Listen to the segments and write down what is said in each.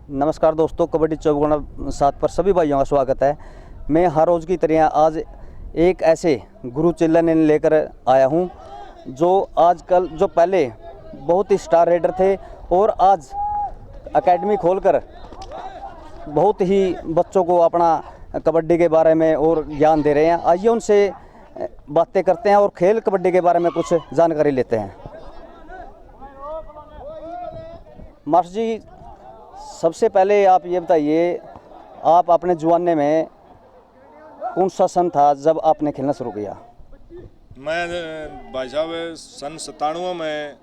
नमस्कार दोस्तों, कबड्डी 24/7 पर सभी भाइयों का स्वागत है। मैं हर रोज़ की तरह आज एक ऐसे गुरु चेला ने लेकर आया हूं जो आजकल जो पहले बहुत ही स्टार रेडर थे और आज एकेडमी खोलकर बहुत ही बच्चों को अपना कबड्डी के बारे में और ज्ञान दे रहे हैं। आइए उनसे बातें करते हैं और खेल कबड्डी के बारे में कुछ जानकारी लेते हैं। मास्टर जी, सबसे पहले आप ये बताइए, आप अपने जवानी में कौन सा सन था जब आपने खेलना शुरू किया? मैं भाई साहब सन 97 में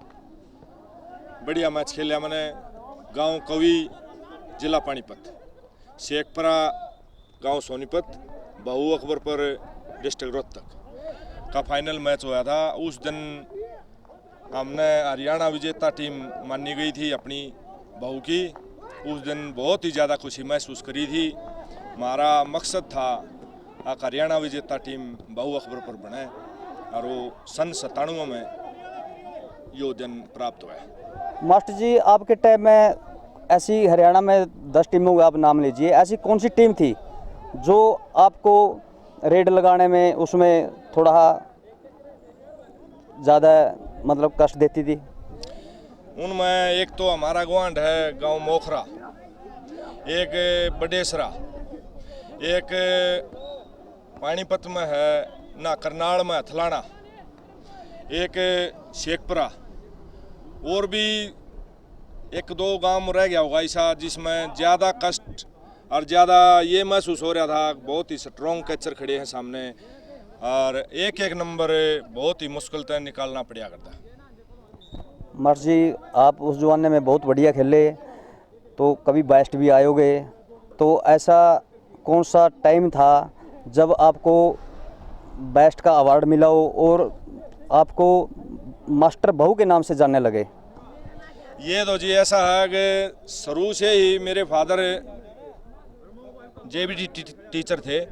बढ़िया मैच खेलिया मैंने। गांव कवि, जिला पानीपत, शेखपुरा गांव सोनीपत, बहू अकबरपुर डिस्ट्रिक्ट रोहतक का फाइनल मैच हुआ था। उस दिन हमने हरियाणा विजेता टीम मानी गई थी अपनी बहू की। उस दिन बहुत ही ज़्यादा खुशी महसूस करी थी। हमारा मकसद था हरियाणा विजेता टीम बहू अकबरपुर बने और वो सन 97 में यो दिन प्राप्त हुआ। मास्टर जी, आपके टाइम में ऐसी हरियाणा में 10 टीमों का आप नाम लीजिए, ऐसी कौन सी टीम थी जो आपको रेड लगाने में उसमें थोड़ा ज़्यादा मतलब कष्ट देती थी? उनमें एक तो हमारा गवांड है गांव मोखरा, एक बडेसरा, एक पानीपत में है ना, करनाल में हथलाना, एक शेखपुरा, और भी एक दो गांव रह गया होगा ऐसा जिसमें ज़्यादा कष्ट और ज़्यादा ये महसूस हो रहा था। बहुत ही स्ट्रॉन्ग कैचर खड़े हैं सामने और एक एक नंबर बहुत ही मुश्किल से निकालना पड़ा करता। मास्टर जी, आप उस जमाने में बहुत बढ़िया खेले, तो कभी बेस्ट भी आए होगे, तो ऐसा कौन सा टाइम था जब आपको बेस्ट का अवार्ड मिला हो और आपको मास्टर बहू के नाम से जानने लगे? ये तो जी ऐसा है कि शुरू से ही मेरे फादर जेबीटी टीचर थे।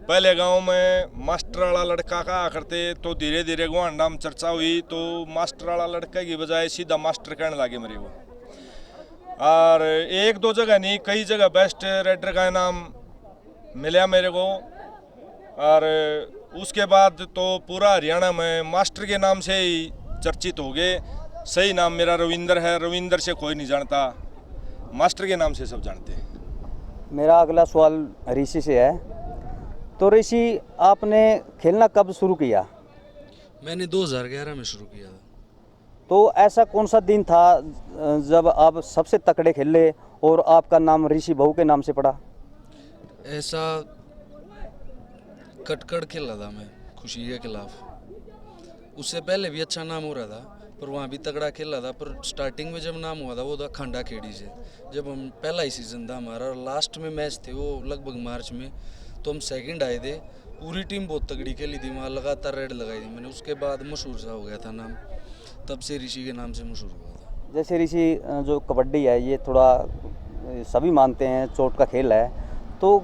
पहले गांव में मास्टर वाला लड़का कहा करते, तो धीरे धीरे गुआंडा में चर्चा हुई तो मास्टर वाला लड़के की बजाय सीधा मास्टर कहने लगे मेरे को। और एक दो जगह नहीं, कई जगह बेस्ट रेडर का नाम मिला मेरे को। और उसके बाद तो पूरा हरियाणा में मास्टर के नाम से ही चर्चित हो गए। सही नाम मेरा रविंदर है, रविंदर से कोई नहीं जानता, मास्टर के नाम से सब जानते हैं। मेरा अगला सवाल ऋषि से है। तो ऋषि, आपने खेलना कब शुरू किया? मैंने 2011 में शुरू किया था। तो ऐसा कौन सा दिन था जब आप सबसे तकड़े खेले और आपका नाम ऋषि बहू के नाम से पड़ा? ऐसा कटकड़ खेला था मैं खुशी के खिलाफ। उससे पहले भी अच्छा नाम हो रहा था, पर वहाँ भी तगड़ा खेला था। पर स्टार्टिंग में जब नाम हुआ था वो था खंडा खेड़ी से। जब हम पहला ही सीज़न था हमारा और लास्ट में मैच थे वो लगभग मार्च में, तो हम सेकंड आए थे। पूरी टीम बहुत तगड़ी खेली थी, वहाँ लगातार रेड लगाई थी मैंने। उसके बाद मशहूर सा हो गया था नाम, तब से ऋषि के नाम से मशहूर हुआ था। जैसे ऋषि, जो कबड्डी है ये थोड़ा सभी मानते हैं चोट का खेल है, तो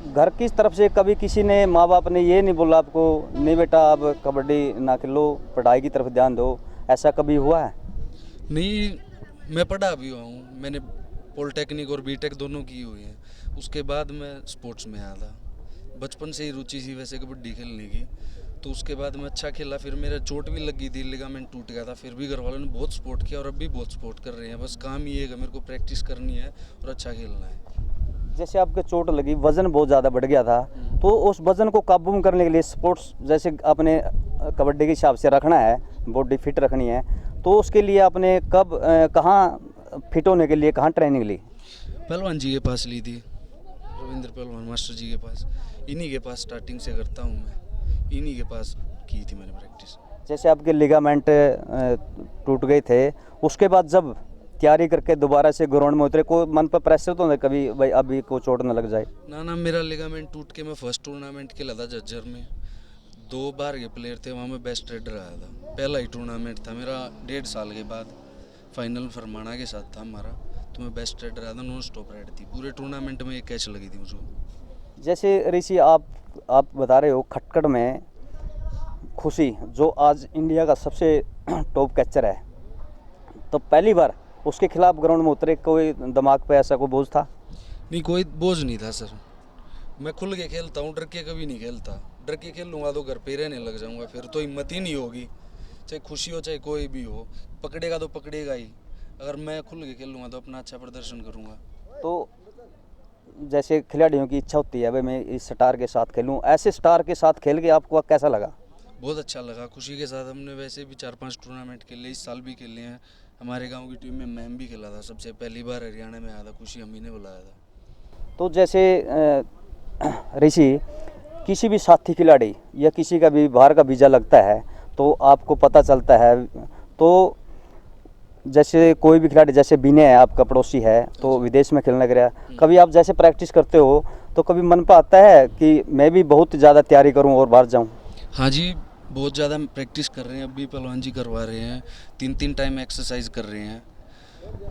घर की तरफ से कभी किसी ने, माँ बाप ने ये नहीं बोला आपको, नहीं बेटा अब कबड्डी ना खेलो, पढ़ाई की तरफ ध्यान दो, ऐसा कभी हुआ है? नहीं, मैं पढ़ा भी हुआ हूँ। मैंने पॉलिटेक्निक और बीटेक दोनों की हुई है। उसके बाद मैं स्पोर्ट्स में आया था। बचपन से ही रुचि थी वैसे कबड्डी खेलने की, तो उसके बाद मैं अच्छा खेला। फिर मेरा चोट भी लगी थी, लिगामेंट टूट गया था। फिर भी घर वालों ने बहुत सपोर्ट किया और अब भी बहुत सपोर्ट कर रहे हैं। बस काम ये है कि मेरे को प्रैक्टिस करनी है और अच्छा खेलना है। जैसे आपके चोट लगी, वज़न बहुत ज़्यादा बढ़ गया था, तो उस वज़न को काबू में करने के लिए स्पोर्ट्स जैसे आपने कबड्डी के हिसाब से रखना है, बॉडी फिट रखनी है, तो उसके लिए आपने कब कहाँ फिट होने के लिए कहाँ ट्रेनिंग ली? पहलवान जी के पास ली थी, रविंद्र पहलवान मास्टर जी के पास। इन्हीं के पास स्टार्टिंग से करता हूँ मैं, इन्हीं के पास की थी मैंने प्रैक्टिस। जैसे आपके लिगामेंट टूट गए थे, उसके बाद जब तैयारी करके दोबारा से ग्राउंड में उतरे, कोई मन पर प्रेशर तो नहीं कभी भाई अभी को चोट न लग जाए? ना, मेरा लिगामेंट टूट के मैं फर्स्ट टूर्नामेंट खेला था झज्जर में। 2 बार के प्लेयर थे वहाँ, मैं बेस्ट रेडर आया था। पहला ही टूर्नामेंट था मेरा 1.5 साल के बाद। फाइनल फरमाना के साथ था हमारा, तो मैं बेस्ट रेडर आया था। नॉन स्टॉप रेड थी पूरे टूर्नामेंट में, एक कैच लगी थी मुझको। जैसे ऋषि, आप बता रहे हो खटकड़ में खुशी जो आज इंडिया का सबसे टॉप कैचर है, तो पहली बार उसके खिलाफ ग्राउंड में उतरे, कोई दिमाग पे ऐसा कोई बोझ था? नहीं, कोई बोझ नहीं था सर। मैं खुल के खेलता हूँ, डर के कभी नहीं खेलता। डर के खेल लूँगा तो घर पे रहने लग जाऊँगा, फिर तो हिम्मत ही नहीं होगी। चाहे खुशी हो चाहे कोई भी हो, पकड़ेगा तो पकड़ेगा ही। अगर मैं खुल के खेल लूँगा तो अपना अच्छा प्रदर्शन करूँगा। तो जैसे खिलाड़ियों की इच्छा होती है भाई मैं इस स्टार के साथ खेलूं, ऐसे स्टार के साथ खेल के आपको कैसा लगा? बहुत अच्छा लगा, खुशी के साथ। हमने वैसे भी 4-5 टूर्नामेंट खेले, इस साल भी खेले हैं। हमारे गांव की टीम में मैं भी खेला था, सबसे पहली बार हरियाणा में आया था, खुशी हम ही ने बुलाया था। तो जैसे ऋषि, किसी भी साथी खिलाड़ी या किसी का भी बाहर का वीज़ा लगता है तो आपको पता चलता है, तो जैसे कोई भी खिलाड़ी, जैसे विनय है आपका पड़ोसी है तो विदेश में खेलने गया, कभी आप जैसे प्रैक्टिस करते हो तो कभी मन पर आता है कि मैं भी बहुत ज़्यादा तैयारी करूं और बाहर जाऊं? हाँ जी, बहुत ज़्यादा प्रैक्टिस कर रहे हैं, अभी पहलवान जी करवा रहे हैं, 3-3 टाइम एक्सरसाइज कर रहे हैं।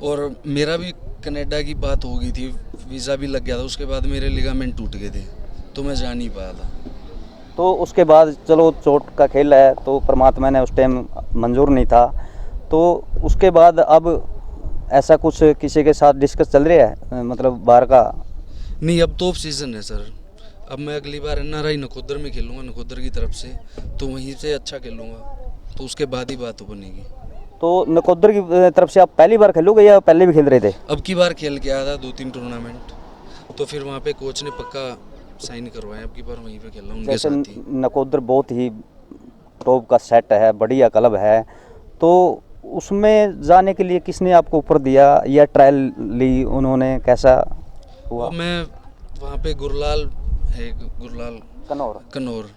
और मेरा भी कनाडा की बात हो गई थी, वीज़ा भी लग गया था, उसके बाद मेरे लिगामेंट टूट गए थे तो मैं जा नहीं पाया था। तो उसके बाद चलो चोट का खेल है तो परमात्मा ने उस टाइम मंजूर नहीं था, तो उसके बाद अब ऐसा कुछ किसी के साथ डिस्कस चल रहा है मतलब बाहर का? नहीं, अब तो ऑफ सीज़न है सर। अब मैं अगली बार NRI नकोदर में खेलूँगा, नकोदर की तरफ से, तो वहीं से अच्छा खेलूँगा, तो उसके बाद ही बात बनेगी। तो नकोदर की तरफ से आप पहली बार खेलोगे या पहले भी खेल रहे थे? अब की बार खेल के आया था 2-3 टूर्नामेंट, तो फिर वहाँ पे कोच ने पक्का साइन करवाया, अब की बार वहीं पे खेल रहा हूँ उनके जैसे साथ ही। नकोदर बहुत ही टॉप का सेट है, बढ़िया क्लब है, तो उसमें जाने के लिए किसने आपको ऊपर दिया या ट्रायल ली उन्होंने, कैसा हुआ? और मैं वहाँ पे गुरलाल है, गुरलाल कन्नौर,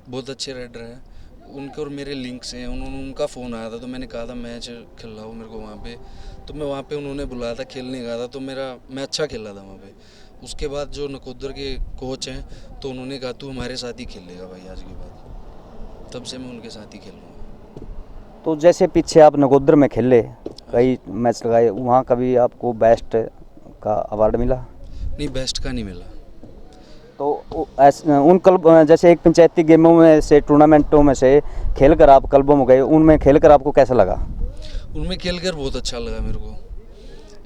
बहुत अच्छे राइडर हैं, उनके और मेरे लिंक्स हैं। उनका फ़ोन आया था तो मैंने कहा था मैच खेल रहा हूँ मेरे को वहाँ पे, तो मैं वहाँ पे उन्होंने बुलाया था, खेलने गया था, तो मैं अच्छा खेला था वहाँ पे। उसके बाद जो नकोदर के कोच हैं तो उन्होंने कहा तू हमारे साथ ही खेलेगा भाई आज के बाद, तब से मैं उनके साथ ही खेलूँगा। तो जैसे पीछे आप नकोदर में खेले, कई मैच लगाए, वहाँ कभी आपको बेस्ट का अवार्ड मिला? नहीं, बेस्ट का नहीं मिला। तो उन क्लब जैसे एक पंचायती गेमों में से, टूर्नामेंटों में से खेलकर आप क्लबों में गए, उनमें खेलकर आपको कैसा लगा? उनमें खेलकर बहुत अच्छा लगा मेरे को।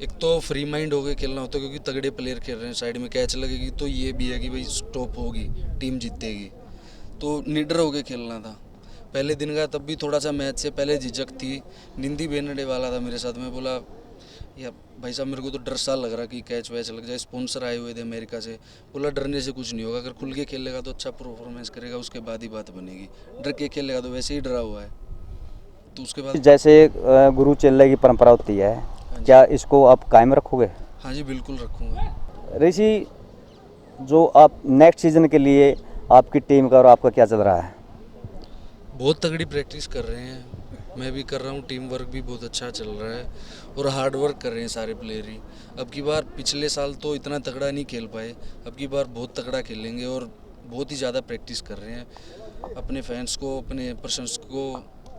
एक तो फ्री माइंड हो के खेलना होता है, क्योंकि तगड़े प्लेयर खेल रहे हैं, साइड में कैच लगेगी तो ये भी है कि भाई स्टॉप होगी, टीम जीतेगी, तो निडर होके खेलना था। पहले दिन का तब भी थोड़ा सा मैच से पहले झिझक थी, निंदी बेनडे वाला था मेरे साथ। मैं बोला या भाई साहब मेरे को तो डर सा लग रहा कि कैच वैच लग जाए, स्पॉन्सर आए हुए थे अमेरिका से। बोला डरने से कुछ नहीं होगा, अगर खुल के खेलेगा तो अच्छा परफॉर्मेंस करेगा, उसके बाद ही बात बनेगी, डर के खेलेगा तो वैसे ही डरा हुआ है। तो उसके बाद जैसे गुरु चेले की परंपरा होती है, क्या इसको आप कायम रखोगे? हाँ जी, बिल्कुल रखूँगा। ऋषि, जो आप नेक्स्ट सीजन के लिए आपकी टीम का और आपका क्या चल रहा है? बहुत तगड़ी प्रैक्टिस कर रहे हैं, मैं भी कर रहा हूँ, टीम वर्क भी बहुत अच्छा चल रहा है और हार्ड वर्क कर रहे हैं सारे प्लेयर ही। अब की बार पिछले साल तो इतना तगड़ा नहीं खेल पाए, अब की बार बहुत तगड़ा खेलेंगे और बहुत ही ज़्यादा प्रैक्टिस कर रहे हैं। अपने फैंस को, अपने प्रशंसक को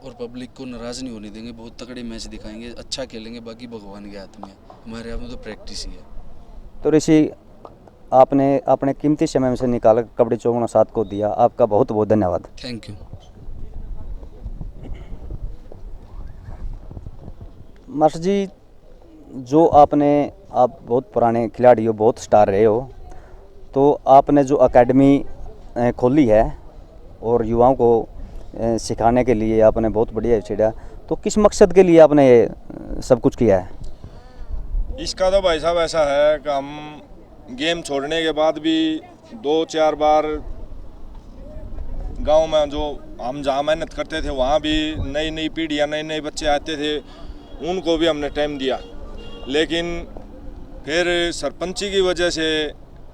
और पब्लिक को नाराज़ नहीं होने देंगे, बहुत तगड़े मैच दिखाएंगे, अच्छा खेलेंगे, बाकी भगवान के हाथ में है, हमारे हाथ में तो प्रैक्टिस ही है। तो ऋषि, आपने अपने कीमती समय में से निकाल कबड्डी 54 को दिया, आपका बहुत बहुत धन्यवाद। Thank you. मास्टर जी, जो आप बहुत पुराने खिलाड़ी हो, बहुत स्टार रहे हो, तो आपने जो एकेडमी खोली है और युवाओं को सिखाने के लिए आपने बहुत बढ़िया छेड़ा, तो किस मकसद के लिए आपने ये सब कुछ किया है? इसका तो भाई साहब ऐसा है कि हम गेम छोड़ने के बाद भी 2-4 बार गांव में जो हम जहाँ मेहनत करते थे वहाँ भी नई नई पीढ़ियाँ, नए नए बच्चे आते थे, उनको भी हमने टाइम दिया। लेकिन फिर सरपंची की वजह से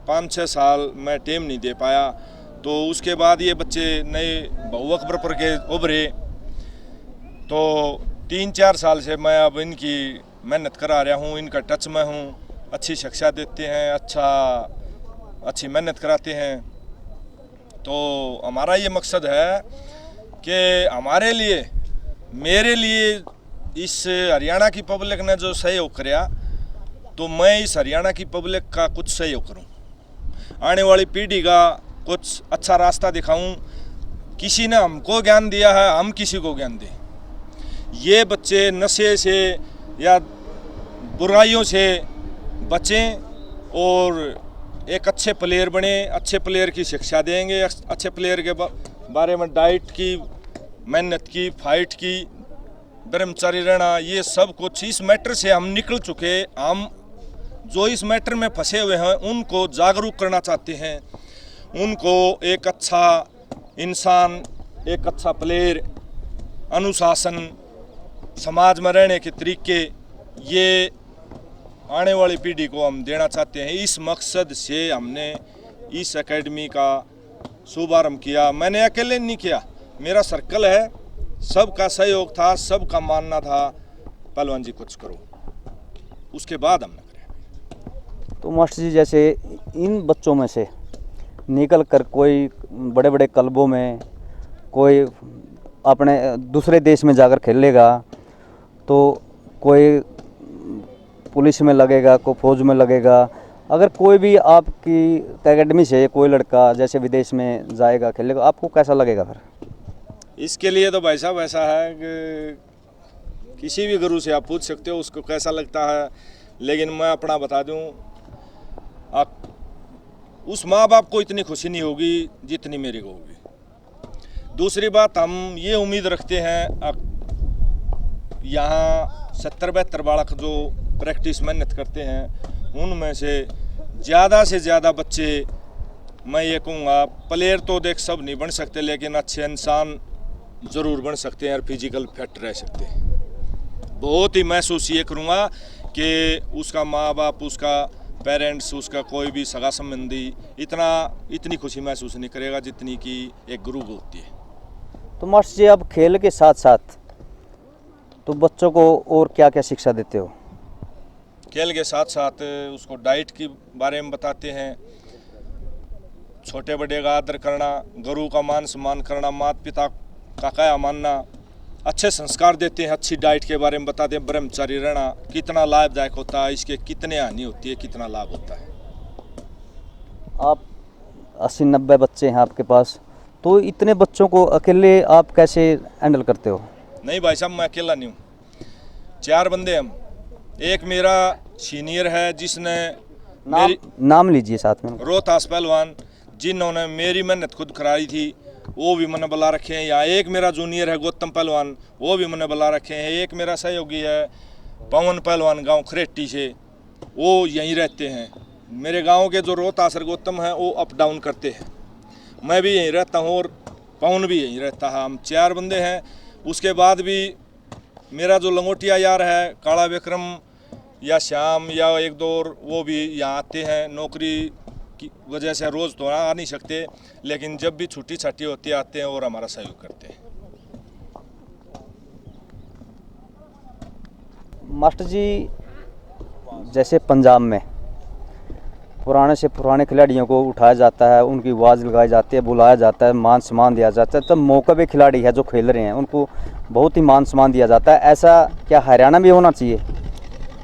5-6 साल मैं टाइम नहीं दे पाया, तो उसके बाद ये बच्चे नए बहु अकबर के उभरे, तो 3-4 साल से मैं अब इनकी मेहनत करा रहा हूँ, इनका टच में हूँ, अच्छी शिक्षा देते हैं, अच्छी मेहनत कराते हैं। तो हमारा ये मकसद है कि हमारे लिए, मेरे लिए इस हरियाणा की पब्लिक ने जो सहयोग कराया, तो मैं इस हरियाणा की पब्लिक का कुछ सहयोग करूं, आने वाली पीढ़ी का कुछ अच्छा रास्ता दिखाऊं। किसी ने हमको ज्ञान दिया है, हम किसी को ज्ञान दें। ये बच्चे नशे से या बुराइयों से बचें और एक अच्छे प्लेयर बने, अच्छे प्लेयर की शिक्षा देंगे, अच्छे प्लेयर के बारे में डाइट की, मेहनत की, फाइट की, ब्रह्मचारी रहना, ये सब कुछ इस मैटर से हम निकल चुके। हम जो इस मैटर में फंसे हुए हैं उनको जागरूक करना चाहते हैं, उनको एक अच्छा इंसान, एक अच्छा प्लेयर, अनुशासन, समाज में रहने के तरीके, ये आने वाली पीढ़ी को हम देना चाहते हैं। इस मकसद से हमने इस एकेडमी का शुभारंभ किया। मैंने अकेले नहीं किया, मेरा सर्कल है, सबका सहयोग था, सबका मानना था पहलवान जी कुछ करो, उसके बाद हमने करा। तो मास्टर जी, जैसे इन बच्चों में से निकल कर कोई बड़े बड़े क्लबों में, कोई अपने दूसरे देश में जाकर खेलेगा, तो कोई पुलिस में लगेगा, कोई फौज में लगेगा। अगर कोई भी आपकी एकेडमी से कोई लड़का जैसे विदेश में जाएगा खेलेगा, आपको कैसा लगेगा फिर? इसके लिए तो भाई साहब ऐसा है कि किसी भी गुरु से आप पूछ सकते हो उसको कैसा लगता है, लेकिन मैं अपना बता दूं, उस माँ बाप को इतनी खुशी नहीं होगी जितनी मेरी को होगी। दूसरी बात, हम ये उम्मीद रखते हैं, यहाँ 70-72 बालक जो प्रैक्टिस मेहनत करते हैं, उनमें से ज़्यादा बच्चे, मैं ये कहूँगा, प्लेयर तो देख सब नहीं बन सकते, लेकिन अच्छे इंसान ज़रूर बन सकते हैं और फिजिकल फिट रह सकते हैं। बहुत ही महसूस ये करूँगा कि उसका माँ बाप, उसका पेरेंट्स, उसका कोई भी सगा संबंधी इतनी खुशी महसूस नहीं करेगा जितनी कि एक गुरु को होती है। तो मास्टर जी, अब खेल के साथ साथ तो बच्चों को और क्या क्या शिक्षा देते हो? खेल के साथ साथ उसको डाइट के बारे में बताते हैं, छोटे बड़े का आदर करना, गुरु का मान सम्मान करना, माता पिता का क्या मानना, अच्छे संस्कार देते हैं, अच्छी डाइट के बारे में बताते हैं, ब्रह्मचारी रहना कितना लाभदायक होता है, इसके कितने हानि होती है, कितना लाभ होता है। आप 80-90 बच्चे हैं आपके पास, तो इतने बच्चों को अकेले आप कैसे हैंडल करते हो? नहीं भाई साहब, मैं अकेला नहीं हूँ, 4 बंदे हम। एक मेरा सीनियर है जिसने नाम लीजिए साथ में। रोहतास पहलवान, जिन्होंने मेरी मेहनत खुद कराई थी, वो भी मैंने बुला रखे हैं। यहाँ एक मेरा जूनियर है गौतम पहलवान, वो भी मैंने बुला रखे हैं। एक मेरा सहयोगी है पवन पहलवान, गांव खरेटी से, वो यहीं रहते हैं। मेरे गांव के जो रोहतास और गौतम हैं वो अप डाउन करते हैं, मैं भी यहीं रहता हूँ और पवन भी यहीं रहता है। हम 4 बंदे हैं। उसके बाद भी मेरा जो लंगोटिया यार है काला विक्रम या श्याम या एक दो और, वो भी यहाँ आते हैं। नौकरी की वजह से रोज़ तो आ नहीं सकते, लेकिन जब भी छुट्टी छाट्टी होती है आते हैं और हमारा सहयोग करते हैं। मास्टर जी, जैसे पंजाब में पुराने से पुराने खिलाड़ियों को उठाया जाता है, उनकी आवाज़ लगाई जाती है, बुलाया जाता है, मान सम्मान दिया जाता है, तब मौके खिलाड़ी है जो खेल रहे हैं उनको बहुत ही मान सम्मान दिया जाता है। ऐसा क्या हरियाणा में होना चाहिए?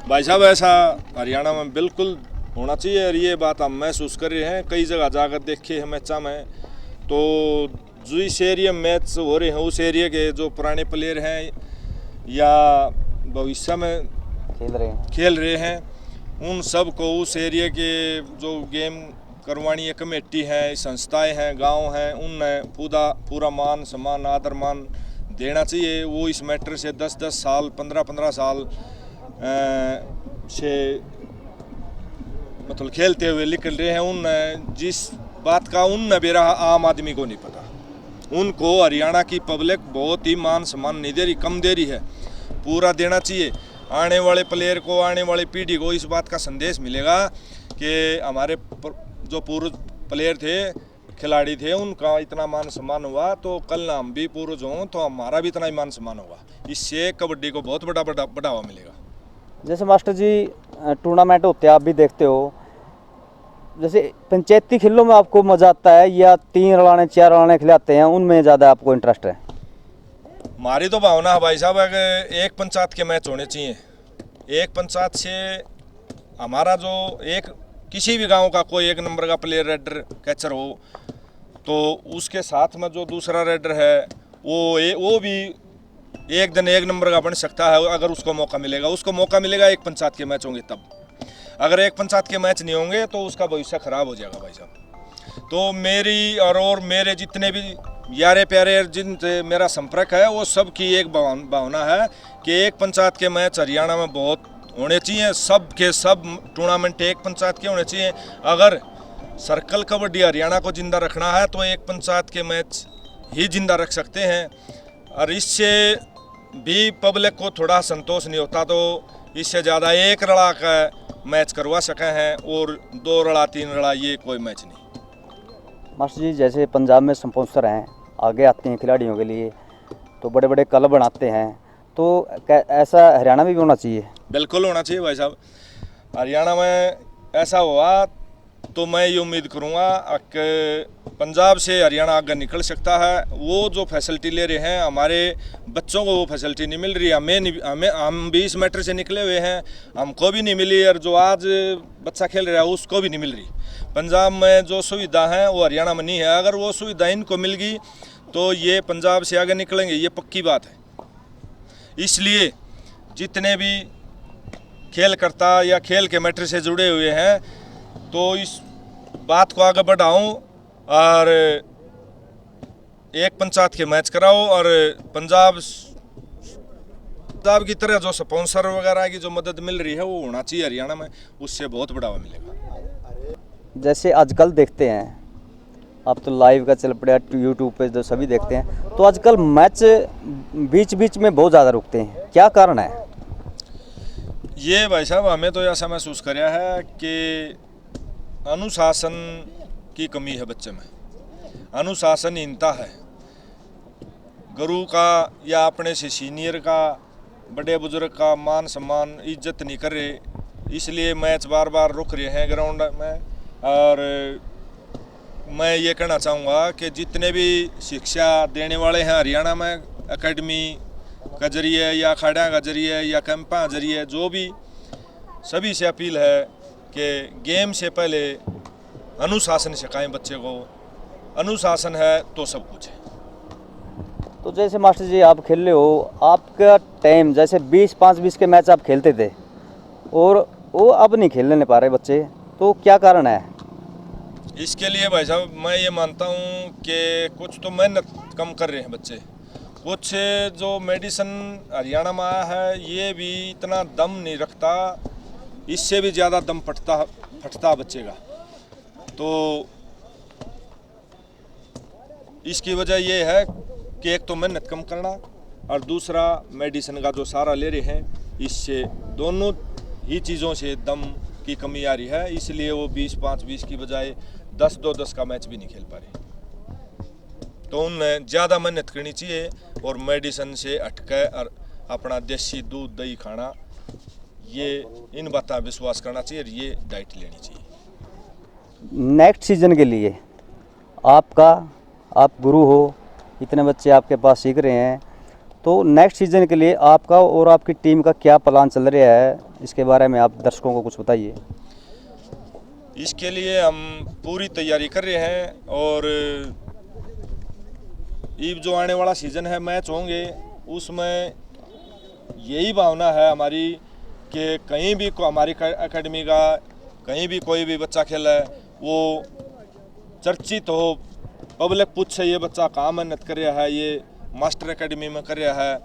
भाई साहब, ऐसा हरियाणा में बिल्कुल होना चाहिए और ये बात हम महसूस कर रहे हैं। कई जगह जाकर देखे हैं मैचा में, तो जो इस एरिया में मैच हो रहे हैं उस एरिया के जो पुराने प्लेयर हैं या भविष्य में खेल रहे हैं, उन सब को उस एरिया के जो गेम करवानी है कमेटी है, संस्थाएं हैं, गांव हैं, उनने पूरा मान सम्मान, आदर मान देना चाहिए। वो इस मैटर से 10-10 साल, 15-15 साल से मतलब खेलते हुए निकल रहे हैं। उन जिस बात का उन बेरा आम आदमी को नहीं पता, उनको हरियाणा की पब्लिक बहुत ही मान सम्मान नहीं दे रही, कम दे रही है। पूरा देना चाहिए। आने वाले प्लेयर को, आने वाली पीढ़ी को इस बात का संदेश मिलेगा कि हमारे जो पूर्व प्लेयर थे, खिलाड़ी थे, उनका इतना मान सम्मान हुआ, तो कल हम भी पूर्वज हों तो हमारा भी इतना ही मान सम्मान होगा। इससे कबड्डी को बहुत बड़ा बढ़ावा मिलेगा। जैसे मास्टर जी टूर्नामेंट होते हैं, आप भी देखते हो, जैसे पंचायती खेलों में आपको मज़ा आता है या 3 रलाने 4 रलाने खिलाते हैं, उनमें ज़्यादा आपको इंटरेस्ट है? हमारी तो भावना है भाई साहब कि एक पंचायत के मैच होने चाहिए। एक पंचायत से हमारा जो एक किसी भी गांव का कोई 1 नंबर का प्लेयर रेडर कैचर हो, तो उसके साथ में जो दूसरा रेडर है वो भी एक दिन एक नंबर का बन सकता है अगर उसको मौका मिलेगा। उसको मौका मिलेगा एक पंचायत के मैच होंगे तब। अगर एक पंचायत के मैच नहीं होंगे तो उसका भविष्य खराब हो जाएगा भाई साहब। तो मेरी और मेरे जितने भी यारे प्यारे जिनसे मेरा संपर्क है वो सब की एक भावना है कि एक पंचायत के मैच हरियाणा में बहुत होने चाहिए। सब के सब टूर्नामेंट एक पंचायत के होने चाहिए। अगर सर्कल कबड्डी हरियाणा को जिंदा रखना है तो एक पंचायत के मैच ही जिंदा रख सकते हैं। और इससे भी पब्लिक को थोड़ा संतोष नहीं होता तो इससे ज़्यादा एक रड़ा का मैच करवा सके हैं और 2 रड़ा 3 रड़ा ये कोई मैच नहीं। मास्टर जी, जैसे पंजाब में स्पॉन्सर हैं, आगे आते हैं खिलाड़ियों के लिए, तो बड़े बड़े क्लब बनाते हैं, तो ऐसा हरियाणा में भी होना चाहिए? बिल्कुल होना चाहिए भाई साहब। हरियाणा में ऐसा हुआ तो मैं ये उम्मीद करूँगा कि पंजाब से हरियाणा आगे निकल सकता है। वो जो फैसिलिटी ले रहे हैं हमारे बच्चों को वो फैसिलिटी नहीं मिल रही। हम भी इस मैटर से निकले हुए हैं, हमको भी नहीं मिली और जो आज बच्चा खेल रहा है उसको भी नहीं मिल रही। पंजाब में जो सुविधा है वो हरियाणा में नहीं है। अगर वो सुविधा इनको मिल गई तो ये पंजाब से आगे निकलेंगे, ये पक्की बात है। इसलिए जितने भी खेल करता या खेल के मैटर से जुड़े हुए हैं तो इस बात को आगे बढ़ाऊं और एक पंचायत के मैच कराओ और पंजाब की तरह जो स्पॉन्सर वगैरह की जो मदद मिल रही है वो होना चाहिए हरियाणा में, उससे बहुत बढ़ावा मिलेगा। जैसे आजकल देखते हैं, अब तो लाइव का चल पड़ा यूट्यूब पे जो सभी देखते हैं, तो आजकल मैच बीच बीच में बहुत ज़्यादा रुकते हैं, क्या कारण है? ये भाई साहब हमें तो ऐसा महसूस कराया है कि अनुशासन की कमी है बच्चे में, अनुशासनहीनता है। गुरु का या अपने से सीनियर का, बड़े बुजुर्ग का मान सम्मान इज्जत नहीं कर रहे, इसलिए मैच बार बार रुक रहे हैं ग्राउंड में। और मैं ये कहना चाहूँगा कि जितने भी शिक्षा देने वाले हैं हरियाणा में, एकेडमी का जरिए या अखाड़ा का जरिए या कैंपा का जरिए, जो भी सभी से अपील है कि गेम से पहले अनुशासन सिखाएं बच्चे को। अनुशासन है तो सब कुछ है। तो जैसे मास्टर जी आप खेल रहे हो, आपका टाइम जैसे 20-5-20 के मैच आप खेलते थे और वो अब नहीं खेलने पा रहे बच्चे, तो क्या कारण है? इसके लिए भाई साहब मैं ये मानता हूँ कि कुछ तो मेहनत कम कर रहे हैं बच्चे, कुछ जो मेडिसिन हरियाणा में आया है ये भी इतना दम नहीं रखता, इससे भी ज़्यादा दम फटता बच्चे का। तो इसकी वजह ये है कि एक तो मेहनत कम करना और दूसरा मेडिसिन का जो सहारा ले रहे हैं, इससे दोनों ही चीज़ों से दम की कमी आ रही है। इसलिए वो 20-5-20 की बजाय 10-2-10 का मैच भी नहीं खेल पा रहे। तो उन्हें ज़्यादा मेहनत करनी चाहिए और मेडिसिन से हटकर और अपना देसी दूध दही खाना, ये इन बातों पर विश्वास करना चाहिए और ये डाइट लेनी चाहिए। नेक्स्ट सीजन के लिए आप गुरु हो, इतने बच्चे आपके पास सीख रहे हैं, तो नेक्स्ट सीजन के लिए आपका और आपकी टीम का क्या प्लान चल रहा है, इसके बारे में आप दर्शकों को कुछ बताइए। इसके लिए हम पूरी तैयारी कर रहे हैं और ये जो आने वाला सीज़न है मैच होंगे उसमें यही भावना है हमारी कि कहीं भी हमारी एकेडमी का कहीं भी कोई भी बच्चा खेला है वो चर्चित हो, पब्लिक पूछे ये बच्चा कहाँ मेहनत कर रहा है, ये मास्टर एकेडमी में कर रहा है।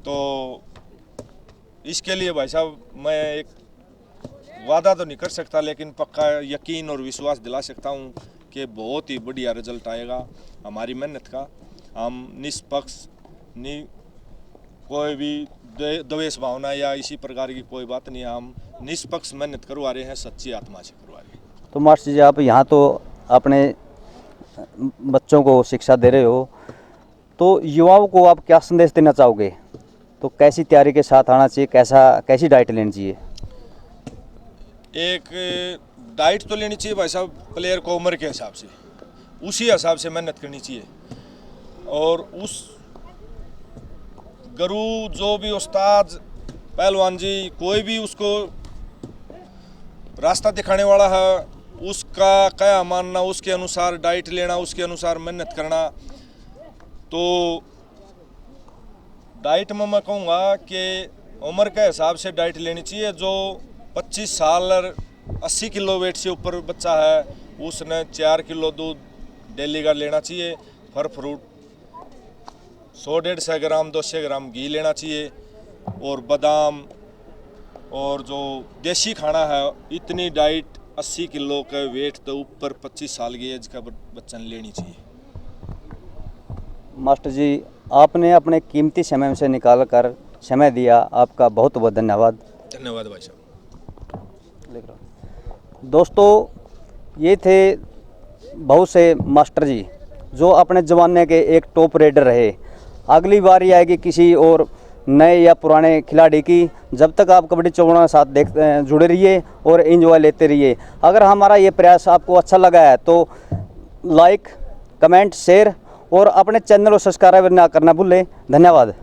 तो इसके लिए भाई साहब मैं एक वादा तो नहीं कर सकता, लेकिन पक्का यकीन और विश्वास दिला सकता हूँ कि बहुत ही बढ़िया रिजल्ट आएगा हमारी मेहनत का। हम निष्पक्ष कोई भी द्वेष भावना या इसी प्रकार की कोई बात नहीं है, हम निष्पक्ष मेहनत करवा रहे हैं, सच्ची आत्मा से करवा रहे हैं। तो मास्टर जी आप यहाँ तो अपने बच्चों को शिक्षा दे रहे हो, तो युवाओं को आप क्या संदेश देना चाहोगे? तो कैसी तैयारी के साथ आना चाहिए, कैसी डाइट लेनी चाहिए? एक डाइट तो लेनी चाहिए भाई साहब प्लेयर को उम्र के हिसाब से, उसी हिसाब से मेहनत करनी चाहिए। और उस गुरु जो भी उस्ताद पहलवान जी कोई भी उसको रास्ता दिखाने वाला है, उसका क्या मानना, उसके अनुसार डाइट लेना, उसके अनुसार मेहनत करना। तो डाइट में मैं कहूँगा कि उम्र के हिसाब से डाइट लेनी चाहिए। जो 25 साल और 80 किलो वेट से ऊपर बच्चा है उसने 4 किलो दूध डेली का लेना चाहिए। फल फ्रूट 100-150 ग्राम 200 ग्राम घी लेना चाहिए और बादाम और जो देसी खाना है इतनी डाइट 80 किलो के वेट तो ऊपर 25 साल की एज का बच्चा ने लेनी चाहिए। मास्टर जी आपने अपने कीमती समय से निकाल कर समय दिया, आपका बहुत बहुत धन्यवाद। धन्यवाद भाई साहब। दोस्तों ये थे बहुत से मास्टर जी जो अपने ज़माने के एक टॉप रेडर रहे। अगली बारी आएगी किसी और नए या पुराने खिलाड़ी की। जब तक आप कबड्डी 54 के साथ जुड़े रहिए और एंजॉय लेते रहिए। अगर हमारा ये प्रयास आपको अच्छा लगा है तो लाइक, कमेंट, शेयर और अपने चैनल को सब्सक्राइब ना करना भूलें। धन्यवाद।